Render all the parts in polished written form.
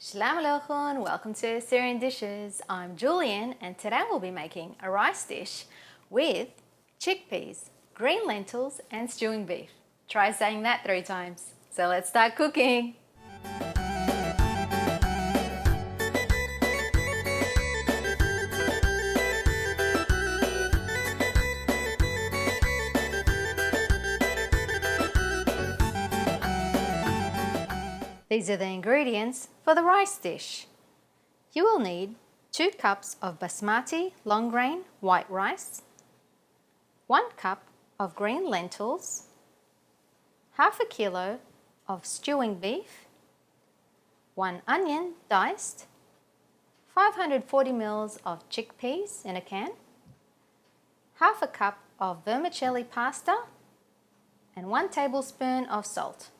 Shalom Aleichem, welcome to Assyrian Dishes. I'm Julian and today we'll be making a rice dish with chickpeas, green lentils and stewing beef. Try saying that 3 times. So let's start cooking. These are the ingredients for the rice dish. You will need 2 cups of basmati long grain white rice, 1 cup of green lentils, half a kilo of stewing beef, 1 onion diced, 540 ml of chickpeas in a can, half a cup of vermicelli pasta, and 1 tablespoon of salt.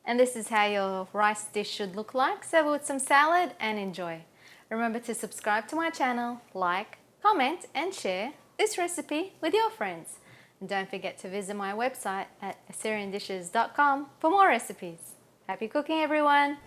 And this is how your rice dish should look like. Serve it with some salad and enjoy. Remember to subscribe to my channel, like, comment and share this recipe with your friends. And don't forget to visit my website at assyriandishes.com for more recipes. Happy cooking everyone!